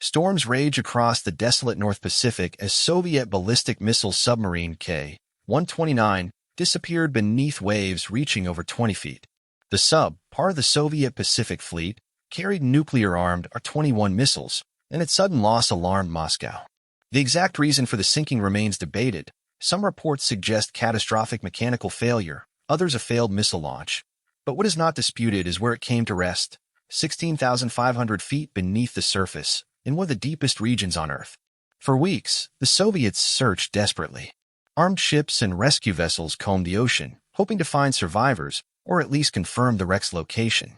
Storms rage across the desolate North Pacific as Soviet ballistic missile submarine K-129 disappeared beneath waves reaching over 20 feet. The sub, part of the Soviet Pacific Fleet, carried nuclear-armed R-21 missiles, and its sudden loss alarmed Moscow. The exact reason for the sinking remains debated. Some reports suggest catastrophic mechanical failure, others a failed missile launch. But what is not disputed is where it came to rest, 16,500 feet beneath the surface, in one of the deepest regions on Earth. For weeks, the Soviets searched desperately. Armed ships and rescue vessels combed the ocean, hoping to find survivors, or at least confirm the wreck's location.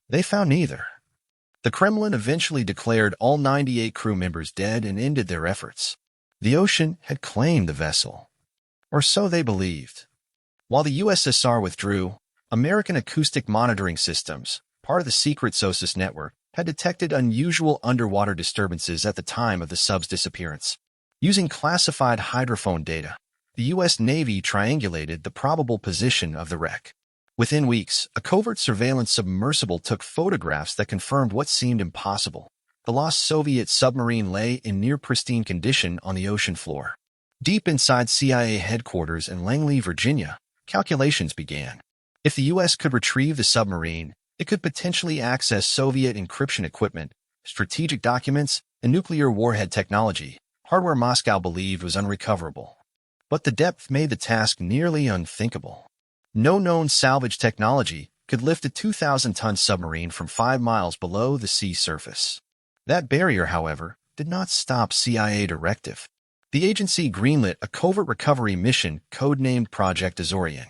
They found neither. The Kremlin eventually declared all 98 crew members dead and ended their efforts. The ocean had claimed the vessel. Or so they believed. While the USSR withdrew, American acoustic monitoring systems, part of the secret SOSUS network, had detected unusual underwater disturbances at the time of the sub's disappearance. Using classified hydrophone data, the U.S. Navy triangulated the probable position of the wreck. Within weeks, a covert surveillance submersible took photographs that confirmed what seemed impossible. The lost Soviet submarine lay in near-pristine condition on the ocean floor. Deep inside CIA headquarters in Langley, Virginia, calculations began. If the U.S. could retrieve the submarine, it could potentially access Soviet encryption equipment, strategic documents, and nuclear warhead technology, hardware Moscow believed was unrecoverable. But the depth made the task nearly unthinkable. No known salvage technology could lift a 2,000-ton submarine from 5 miles below the sea surface. That barrier, however, did not stop CIA directive. The agency greenlit a covert recovery mission codenamed Project Azorian.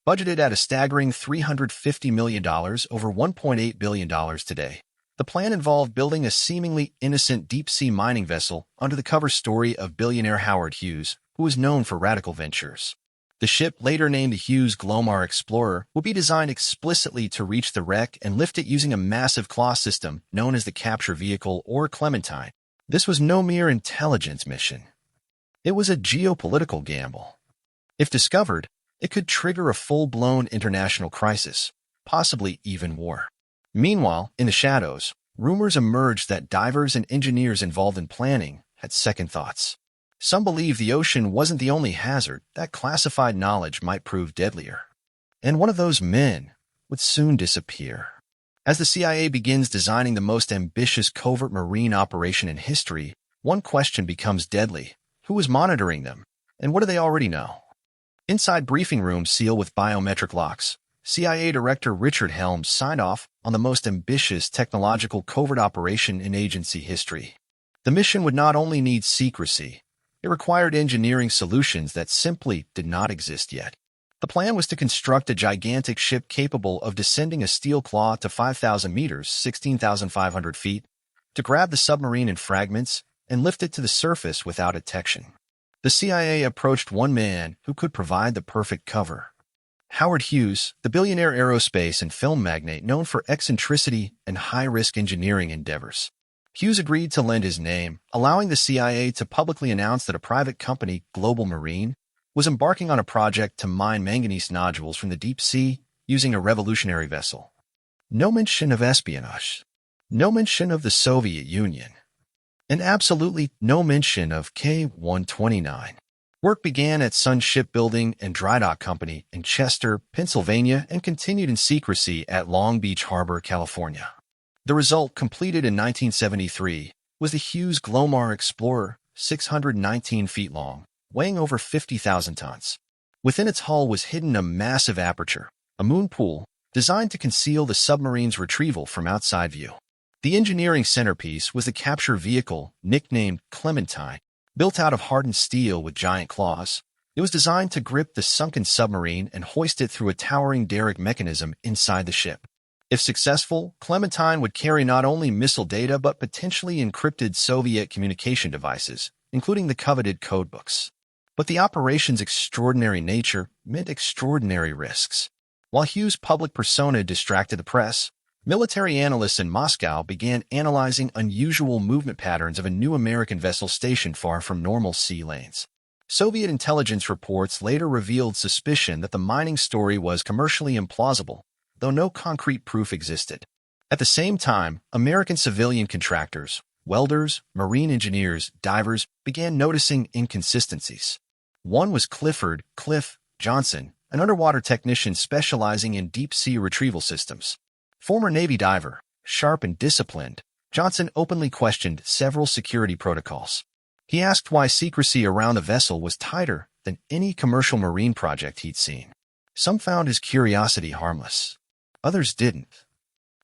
Budgeted at a staggering $350 million over $1.8 billion today. The plan involved building a seemingly innocent deep-sea mining vessel under the cover story of billionaire Howard Hughes, who was known for radical ventures. The ship, later named the Hughes Glomar Explorer, would be designed explicitly to reach the wreck and lift it using a massive claw system known as the Capture Vehicle or Clementine. This was no mere intelligence mission. It was a geopolitical gamble. If discovered, it could trigger a full-blown international crisis, possibly even war. Meanwhile, in the shadows, rumors emerged that divers and engineers involved in planning had second thoughts. Some believed the ocean wasn't the only hazard, that classified knowledge might prove deadlier. And one of those men would soon disappear. As the CIA begins designing the most ambitious covert marine operation in history, one question becomes deadly. Who is monitoring them? And what do they already know? Inside briefing rooms sealed with biometric locks, CIA Director Richard Helms signed off on the most ambitious technological covert operation in agency history. The mission would not only need secrecy, it required engineering solutions that simply did not exist yet. The plan was to construct a gigantic ship capable of descending a steel claw to 5,000 meters, 16,500 feet, to grab the submarine in fragments and lift it to the surface without detection. The CIA approached one man who could provide the perfect cover. Howard Hughes, the billionaire aerospace and film magnate known for eccentricity and high-risk engineering endeavors. Hughes agreed to lend his name, allowing the CIA to publicly announce that a private company, Global Marine, was embarking on a project to mine manganese nodules from the deep sea using a revolutionary vessel. No mention of espionage. No mention of the Soviet Union. And absolutely no mention of K-129. Work began at Sun Shipbuilding and Drydock Company in Chester, Pennsylvania, and continued in secrecy at Long Beach Harbor, California. The result, completed in 1973, was the Hughes Glomar Explorer, 619 feet long, weighing over 50,000 tons. Within its hull was hidden a massive aperture, a moon pool, designed to conceal the submarine's retrieval from outside view. The engineering centerpiece was the capture vehicle, nicknamed Clementine. Built out of hardened steel with giant claws, it was designed to grip the sunken submarine and hoist it through a towering derrick mechanism inside the ship. If successful, Clementine would carry not only missile data but potentially encrypted Soviet communication devices, including the coveted codebooks. But the operation's extraordinary nature meant extraordinary risks. While Hughes' public persona distracted the press, military analysts in Moscow began analyzing unusual movement patterns of a new American vessel stationed far from normal sea lanes. Soviet intelligence reports later revealed suspicion that the mining story was commercially implausible, though no concrete proof existed. At the same time, American civilian contractors, welders, marine engineers, divers began noticing inconsistencies. One was Cliff Johnson, an underwater technician specializing in deep-sea retrieval systems. Former Navy diver, sharp and disciplined, Johnson openly questioned several security protocols. He asked why secrecy around the vessel was tighter than any commercial marine project he'd seen. Some found his curiosity harmless. Others didn't.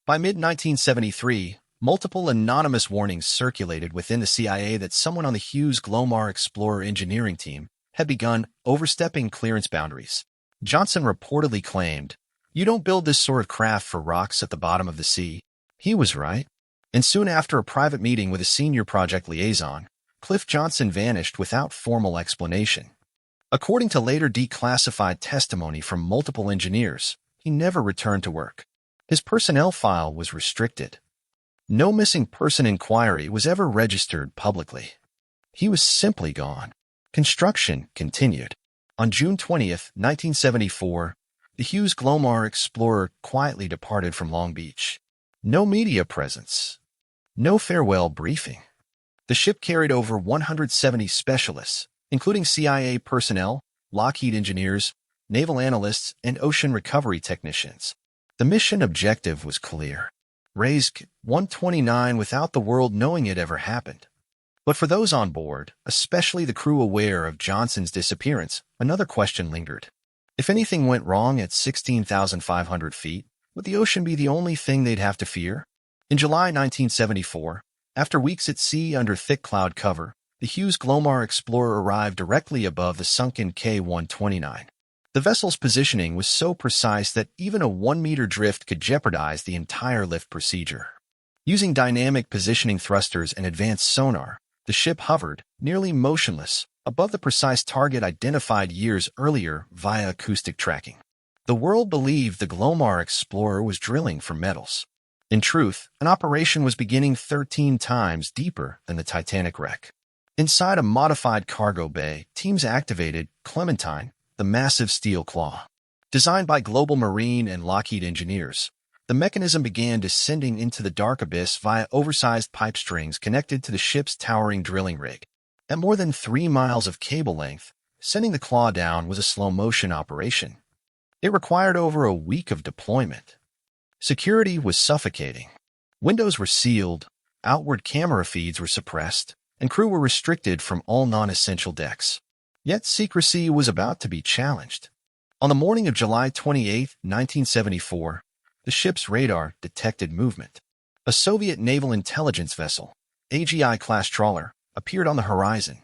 By mid-1973, multiple anonymous warnings circulated within the CIA that someone on the Hughes Glomar Explorer engineering team had begun overstepping clearance boundaries. Johnson reportedly claimed, "You don't build this sort of craft for rocks at the bottom of the sea." He was right. And soon after a private meeting with a senior project liaison, Cliff Johnson vanished without formal explanation. According to later declassified testimony from multiple engineers, he never returned to work. His personnel file was restricted. No missing person inquiry was ever registered publicly. He was simply gone. Construction continued. On June 20th, 1974, the Hughes Glomar Explorer quietly departed from Long Beach. No media presence. No farewell briefing. The ship carried over 170 specialists, including CIA personnel, Lockheed engineers, naval analysts, and ocean recovery technicians. The mission objective was clear. Raise 129 without the world knowing it ever happened. But for those on board, especially the crew aware of Johnson's disappearance, another question lingered. If anything went wrong at 16,500 feet, would the ocean be the only thing they'd have to fear? In July 1974, after weeks at sea under thick cloud cover, the Hughes Glomar Explorer arrived directly above the sunken K-129. The vessel's positioning was so precise that even a 1-meter drift could jeopardize the entire lift procedure. Using dynamic positioning thrusters and advanced sonar, the ship hovered, nearly motionless, above the precise target identified years earlier via acoustic tracking. The world believed the Glomar Explorer was drilling for metals. In truth, an operation was beginning 13 times deeper than the Titanic wreck. Inside a modified cargo bay, teams activated Clementine, the massive steel claw. Designed by Global Marine and Lockheed engineers, the mechanism began descending into the dark abyss via oversized pipe strings connected to the ship's towering drilling rig. At more than 3 miles of cable length, sending the claw down was a slow-motion operation. It required over a week of deployment. Security was suffocating. Windows were sealed, outward camera feeds were suppressed, and crew were restricted from all non-essential decks. Yet secrecy was about to be challenged. On the morning of July 28, 1974, the ship's radar detected movement. A Soviet naval intelligence vessel, AGI-class trawler, appeared on the horizon.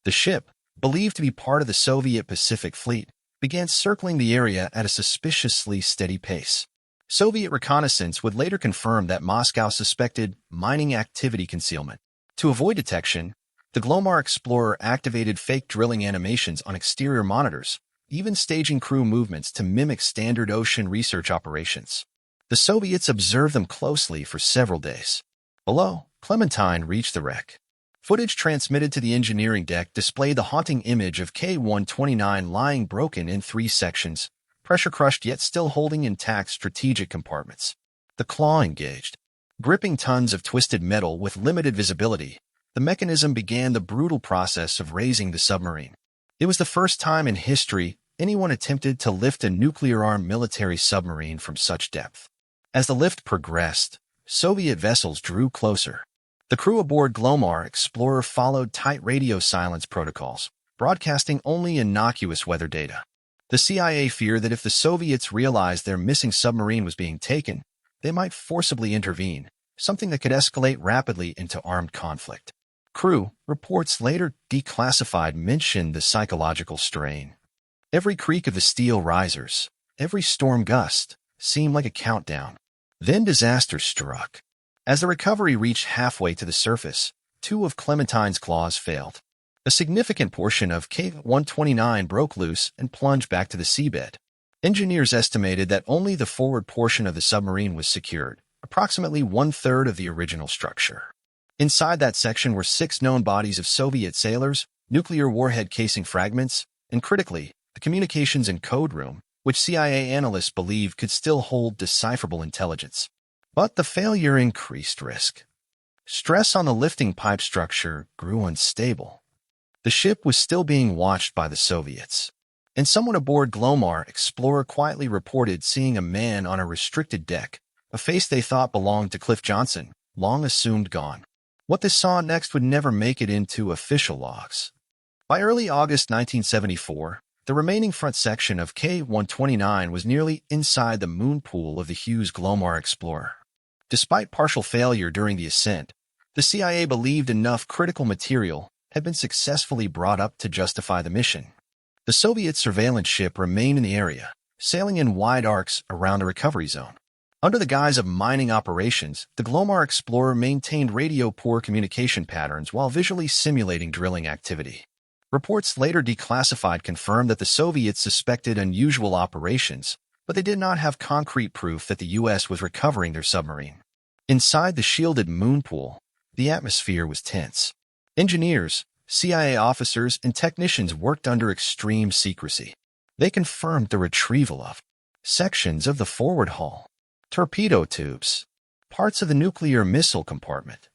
The ship, believed to be part of the Soviet Pacific Fleet, began circling the area at a suspiciously steady pace. Soviet reconnaissance would later confirm that Moscow suspected mining activity concealment. To avoid detection, the Glomar Explorer activated fake drilling animations on exterior monitors, even staging crew movements to mimic standard ocean research operations. The Soviets observed them closely for several days. Below, Clementine reached the wreck. Footage transmitted to the engineering deck displayed the haunting image of K-129 lying broken in 3 sections, pressure-crushed yet still holding intact strategic compartments. The claw engaged. Gripping tons of twisted metal with limited visibility, the mechanism began the brutal process of raising the submarine. It was the first time in history anyone attempted to lift a nuclear-armed military submarine from such depth. As the lift progressed, Soviet vessels drew closer. The crew aboard Glomar Explorer followed tight radio silence protocols, broadcasting only innocuous weather data. The CIA feared that if the Soviets realized their missing submarine was being taken, they might forcibly intervene, something that could escalate rapidly into armed conflict. Crew reports later declassified mentioned the psychological strain. Every creak of the steel risers, every storm gust, seemed like a countdown. Then disaster struck. As the recovery reached halfway to the surface, 2 of Clementine's claws failed. A significant portion of K-129 broke loose and plunged back to the seabed. Engineers estimated that only the forward portion of the submarine was secured, approximately 1/3 of the original structure. Inside that section were 6 known bodies of Soviet sailors, nuclear warhead casing fragments, and critically, the communications and code room, which CIA analysts believed could still hold decipherable intelligence. But the failure increased risk. Stress on the lifting pipe structure grew unstable. The ship was still being watched by the Soviets, and someone aboard Glomar Explorer quietly reported seeing a man on a restricted deck, a face they thought belonged to Cliff Johnson, long assumed gone. What they saw next would never make it into official logs. By early August 1974, the remaining front section of K-129 was nearly inside the moon pool of the Hughes Glomar Explorer. Despite partial failure during the ascent, the CIA believed enough critical material had been successfully brought up to justify the mission. The Soviet surveillance ship remained in the area, sailing in wide arcs around a recovery zone. Under the guise of mining operations, the Glomar Explorer maintained radio-poor communication patterns while visually simulating drilling activity. Reports later declassified confirmed that the Soviets suspected unusual operations, but they did not have concrete proof that the U.S. was recovering their submarine. Inside the shielded moon pool, the atmosphere was tense. Engineers, CIA officers, and technicians worked under extreme secrecy. They confirmed the retrieval of sections of the forward hull, torpedo tubes, parts of the nuclear missile compartment,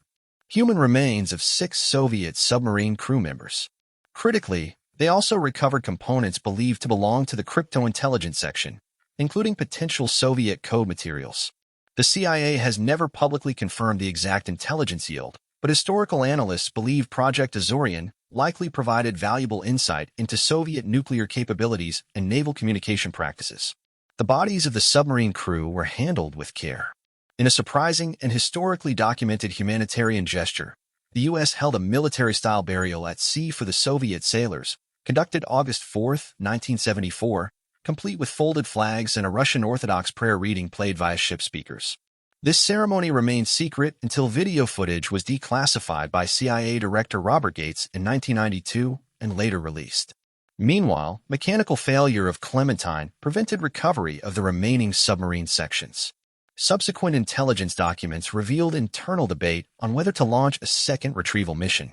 human remains of 6 Soviet submarine crew members. Critically, they also recovered components believed to belong to the crypto-intelligence section, including potential Soviet code materials. The CIA has never publicly confirmed the exact intelligence yield, but historical analysts believe Project Azorian likely provided valuable insight into Soviet nuclear capabilities and naval communication practices. The bodies of the submarine crew were handled with care. In a surprising and historically documented humanitarian gesture, the U.S. held a military-style burial at sea for the Soviet sailors, conducted August 4, 1974, complete with folded flags and a Russian Orthodox prayer reading played via ship speakers. This ceremony remained secret until video footage was declassified by CIA Director Robert Gates in 1992 and later released. Meanwhile, mechanical failure of Clementine prevented recovery of the remaining submarine sections. Subsequent intelligence documents revealed internal debate on whether to launch a second retrieval mission.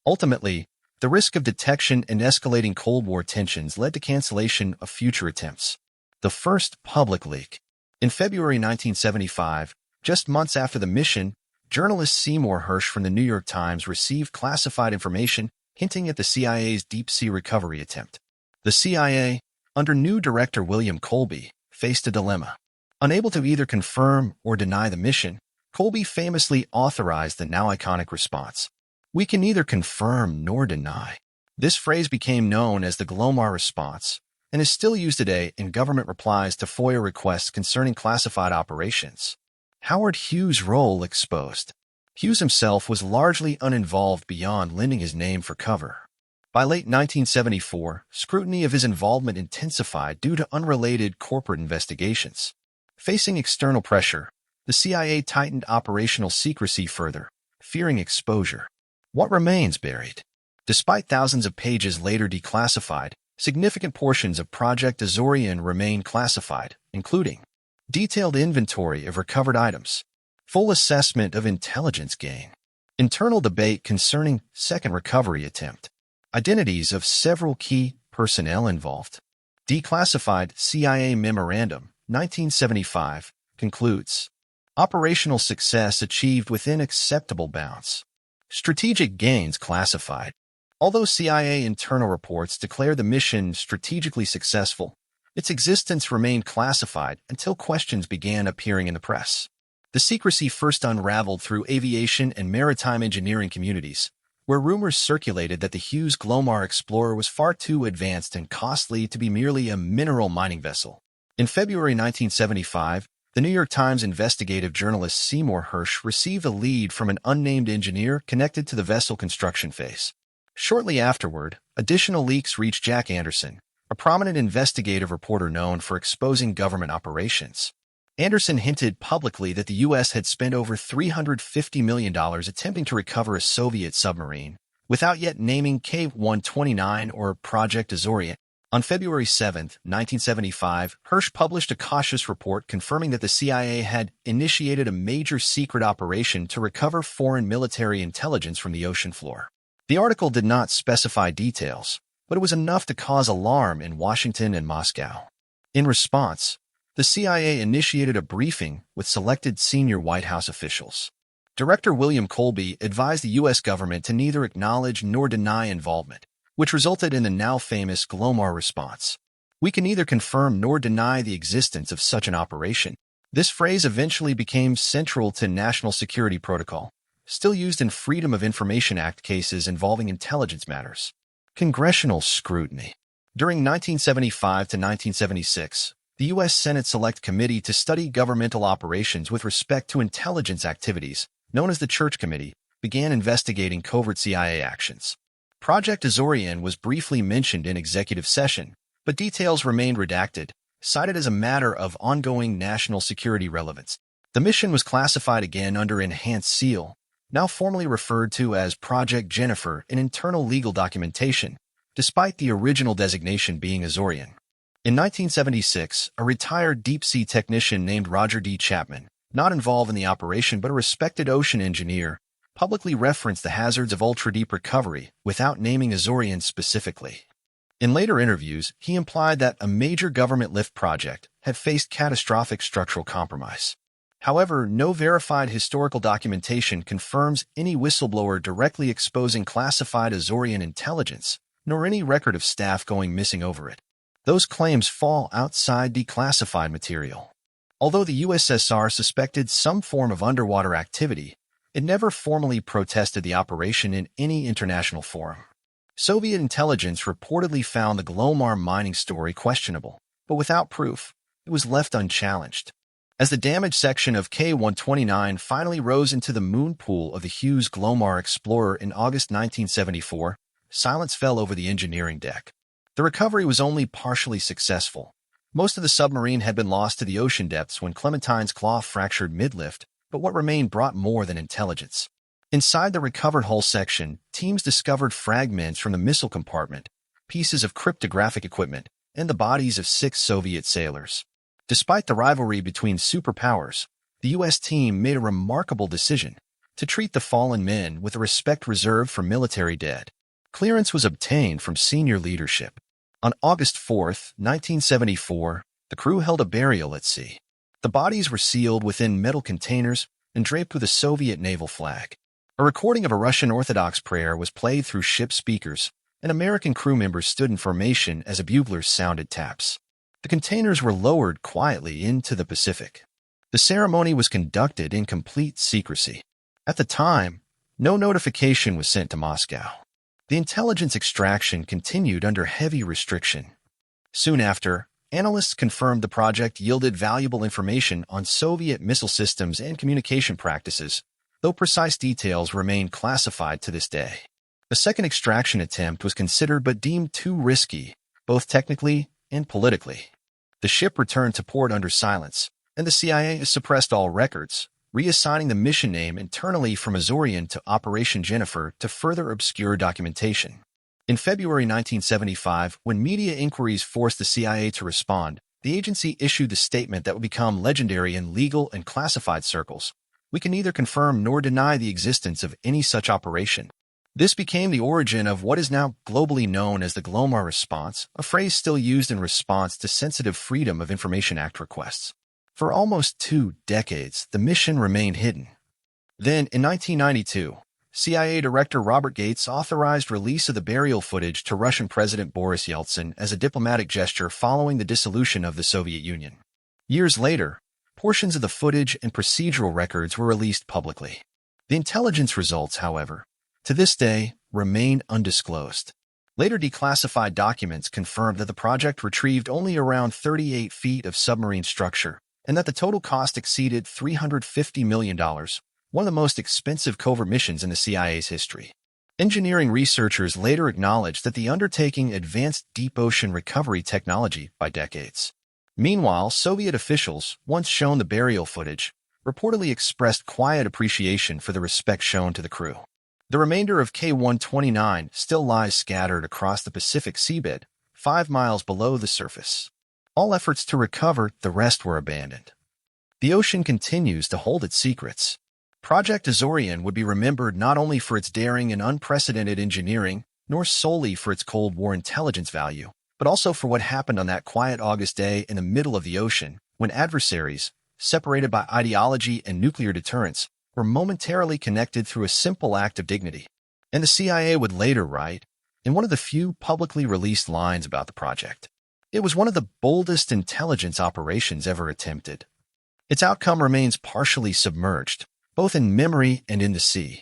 Ultimately, the risk of detection and escalating Cold War tensions led to cancellation of future attempts. The first public leak. In February 1975, just months after the mission, journalist Seymour Hersh from the New York Times received classified information hinting at the CIA's deep-sea recovery attempt. The CIA, under new director William Colby, faced a dilemma. Unable to either confirm or deny the mission, Colby famously authorized the now iconic response, "We can neither confirm nor deny." This phrase became known as the Glomar response and is still used today in government replies to FOIA requests concerning classified operations. Howard Hughes' role exposed. Hughes himself was largely uninvolved beyond lending his name for cover. By late 1974, scrutiny of his involvement intensified due to unrelated corporate investigations. Facing external pressure, the CIA tightened operational secrecy further, fearing exposure. What remains buried? Despite thousands of pages later declassified, significant portions of Project Azorian remain classified, including detailed inventory of recovered items, full assessment of intelligence gain, internal debate concerning second recovery attempt, identities of several key personnel involved. Declassified CIA Memorandum, 1975, concludes, operational success achieved within acceptable bounds. Strategic gains classified. Although CIA internal reports declared the mission strategically successful, its existence remained classified until questions began appearing in the press. The secrecy first unraveled through aviation and maritime engineering communities, where rumors circulated that the Hughes Glomar Explorer was far too advanced and costly to be merely a mineral mining vessel. In February 1975, the New York Times investigative journalist Seymour Hersh received a lead from an unnamed engineer connected to the vessel construction phase. Shortly afterward, additional leaks reached Jack Anderson, a prominent investigative reporter known for exposing government operations. Anderson hinted publicly that the U.S. had spent over $350 million attempting to recover a Soviet submarine, without yet naming K-129 or Project Azorian. On February 7, 1975, Hersh published a cautious report confirming that the CIA had initiated a major secret operation to recover foreign military intelligence from the ocean floor. The article did not specify details, but it was enough to cause alarm in Washington and Moscow. In response, the CIA initiated a briefing with selected senior White House officials. Director William Colby advised the U.S. government to neither acknowledge nor deny involvement, which resulted in the now famous Glomar response. "We can neither confirm nor deny the existence of such an operation." This phrase eventually became central to national security protocol, still used in Freedom of Information Act cases involving intelligence matters. Congressional scrutiny. During 1975 to 1976, the U.S. Senate Select Committee to study governmental operations with respect to intelligence activities, known as the Church Committee, began investigating covert CIA actions. Project Azorian was briefly mentioned in executive session, but details remained redacted, cited as a matter of ongoing national security relevance. The mission was classified again under Enhanced Seal, now formally referred to as Project Jennifer in internal legal documentation, despite the original designation being Azorian. In 1976, a retired deep-sea technician named Roger D. Chapman, not involved in the operation but a respected ocean engineer, publicly referenced the hazards of ultra-deep recovery without naming Azorian specifically. In later interviews, he implied that a major government lift project had faced catastrophic structural compromise. However, no verified historical documentation confirms any whistleblower directly exposing classified Azorian intelligence, nor any record of staff going missing over it. Those claims fall outside declassified material. Although the USSR suspected some form of underwater activity, it never formally protested the operation in any international forum. Soviet intelligence reportedly found the Glomar mining story questionable, but without proof, it was left unchallenged. As the damaged section of K-129 finally rose into the moon pool of the Hughes Glomar Explorer in August 1974, silence fell over the engineering deck. The recovery was only partially successful. Most of the submarine had been lost to the ocean depths when Clementine's claw fractured mid-lift, but what remained brought more than intelligence. Inside the recovered hull section, teams discovered fragments from the missile compartment, pieces of cryptographic equipment, and the bodies of 6 Soviet sailors. Despite the rivalry between superpowers, the U.S. team made a remarkable decision to treat the fallen men with the respect reserved for military dead. Clearance was obtained from senior leadership. On August 4, 1974, the crew held a burial at sea. The bodies were sealed within metal containers and draped with a Soviet naval flag. A recording of a Russian Orthodox prayer was played through ship speakers, and American crew members stood in formation as a bugler sounded taps. The containers were lowered quietly into the Pacific. The ceremony was conducted in complete secrecy. At the time, no notification was sent to Moscow. The intelligence extraction continued under heavy restriction. Soon after, analysts confirmed the project yielded valuable information on Soviet missile systems and communication practices, though precise details remain classified to this day. A second extraction attempt was considered but deemed too risky, both technically and politically. The ship returned to port under silence, and the CIA suppressed all records, reassigning the mission name internally from Azorian to Operation Jennifer to further obscure documentation. In February 1975, when media inquiries forced the CIA to respond, the agency issued the statement that would become legendary in legal and classified circles. "We can neither confirm nor deny the existence of any such operation." This became the origin of what is now globally known as the Glomar response, a phrase still used in response to sensitive Freedom of Information Act requests. For almost 2 decades, the mission remained hidden. Then, in 1992, CIA Director Robert Gates authorized release of the burial footage to Russian President Boris Yeltsin as a diplomatic gesture following the dissolution of the Soviet Union. Years later, portions of the footage and procedural records were released publicly. The intelligence results, however, to this day, remain undisclosed. Later declassified documents confirmed that the project retrieved only around 38 feet of submarine structure, and that the total cost exceeded $350 million, one of the most expensive covert missions in the CIA's history. Engineering researchers later acknowledged that the undertaking advanced deep ocean recovery technology by decades. Meanwhile, Soviet officials, once shown the burial footage, reportedly expressed quiet appreciation for the respect shown to the crew. The remainder of K-129 still lies scattered across the Pacific seabed, 5 miles below the surface. All efforts to recover the rest were abandoned. The ocean continues to hold its secrets. Project Azorian would be remembered not only for its daring and unprecedented engineering, nor solely for its Cold War intelligence value, but also for what happened on that quiet August day in the middle of the ocean, when adversaries, separated by ideology and nuclear deterrence, were momentarily connected through a simple act of dignity. And the CIA would later write, in one of the few publicly released lines about the project, it was one of the boldest intelligence operations ever attempted. Its outcome remains partially submerged, both in memory and in the sea.